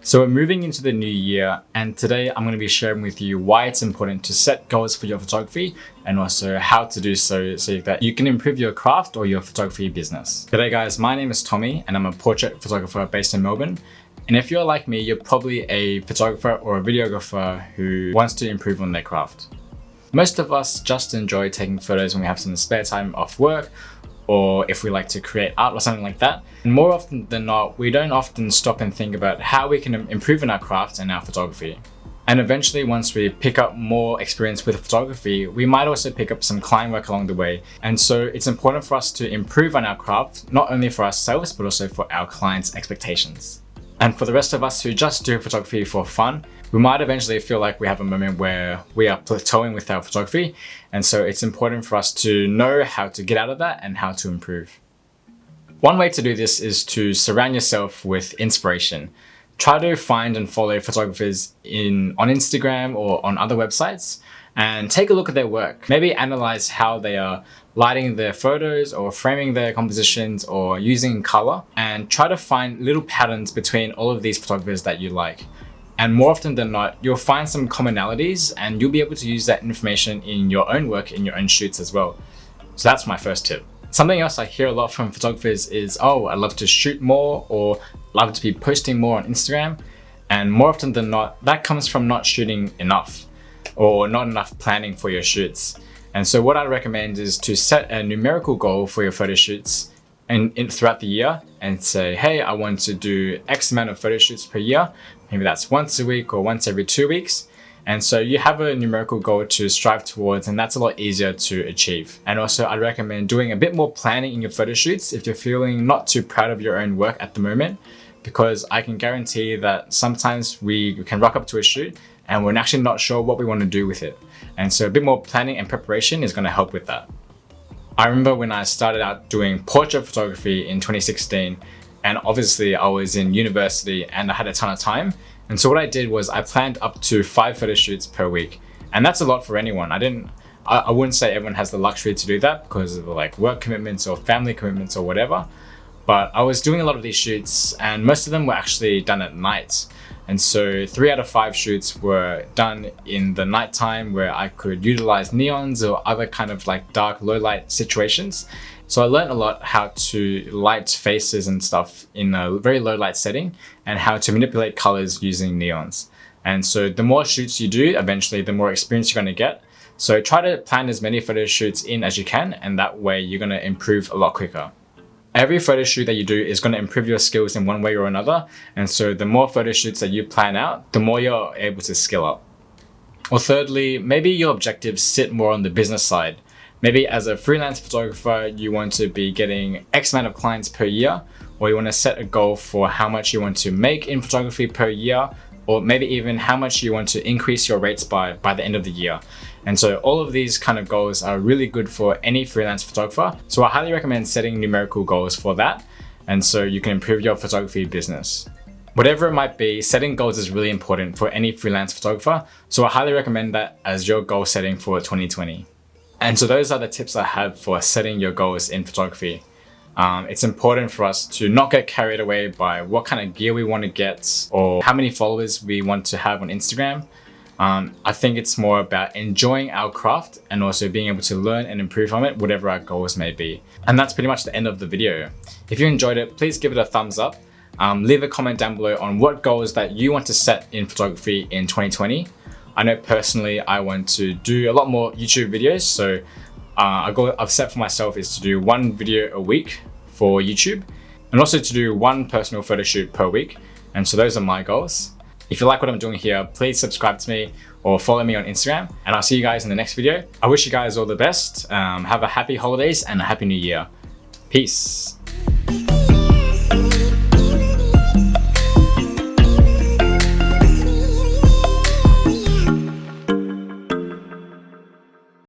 So we're moving into the new year, and today I'm going to be sharing with you why it's important to set goals for your photography and also how to do so that you can improve your craft or your photography business. G'day guys, my name is Tommy and I'm a portrait photographer based in Melbourne. And if you're like me, you're probably a photographer or a videographer who wants to improve on their craft. Most of us just enjoy taking photos when we have some spare time off work, or if we like to create art or something like that. And more often than not, we don't often stop and think about how we can improve in our craft and our photography. And eventually, once we pick up more experience with photography, we might also pick up some client work along the way. And so it's important for us to improve on our craft, not only for ourselves, but also for our clients' expectations. And for the rest of us who just do photography for fun, we might eventually feel like we have a moment where we are plateauing with our photography. And so it's important for us to know how to get out of that and how to improve. One way to do this is to surround yourself with inspiration. Try to find and follow photographers on Instagram or on other websites and take a look at their work. Maybe analyze how they are lighting their photos or framing their compositions or using color, and try to find little patterns between all of these photographers that you like. And more often than not, you'll find some commonalities and you'll be able to use that information in your own work, in your own shoots as well. So that's my first tip. Something else I hear a lot from photographers is, oh, I love to shoot more or love to be posting more on Instagram. And more often than not, that comes from not shooting enough or not enough planning for your shoots. And so what I recommend is to set a numerical goal for your photo shoots throughout the year and say, hey, I want to do X amount of photo shoots per year. Maybe that's once a week or once every 2 weeks. And so you have a numerical goal to strive towards, and that's a lot easier to achieve. And also I recommend doing a bit more planning in your photo shoots if you're feeling not too proud of your own work at the moment, because I can guarantee that sometimes we can rock up to a shoot and we're actually not sure what we want to do with it. And so a bit more planning and preparation is going to help with that. I remember when I started out doing portrait photography in 2016, and obviously I was in university and I had a ton of time. And so what I did was I planned up to 5 photo shoots per week. And that's a lot for anyone. I wouldn't say everyone has the luxury to do that because of like work commitments or family commitments or whatever. But I was doing a lot of these shoots and most of them were actually done at night. And so 3 out of 5 shoots were done in the nighttime where I could utilize neons or other kind of like dark low light situations. So I learned a lot how to light faces and stuff in a very low light setting and how to manipulate colors using neons. And so the more shoots you do, eventually the more experience you're going to get. So try to plan as many photo shoots in as you can, and that way you're going to improve a lot quicker. Every photo shoot that you do is going to improve your skills in one way or another. And so the more photo shoots that you plan out, the more you're able to skill up. Or thirdly, maybe your objectives sit more on the business side. Maybe as a freelance photographer, you want to be getting X amount of clients per year, or you want to set a goal for how much you want to make in photography per year, or maybe even how much you want to increase your rates by the end of the year. And so all of these kind of goals are really good for any freelance photographer. So I highly recommend setting numerical goals for that. And so you can improve your photography business. Whatever it might be, setting goals is really important for any freelance photographer. So I highly recommend that as your goal setting for 2020. And so those are the tips I have for setting your goals in photography. It's important for us to not get carried away by what kind of gear we want to get or how many followers we want to have on Instagram. I think it's more about enjoying our craft and also being able to learn and improve on it, whatever our goals may be. And that's pretty much the end of the video. If you enjoyed it, please give it a thumbs up. Leave a comment down below on what goals that you want to set in photography in 2020. I know personally I want to do a lot more YouTube videos, so a goal I've set for myself is to do 1 video a week for YouTube and also to do 1 personal photo shoot per week. And so those are my goals. If you like what I'm doing here, please subscribe to me or follow me on Instagram, and I'll see you guys in the next video. I wish you guys all the best. Have a happy holidays and a happy new year. Peace.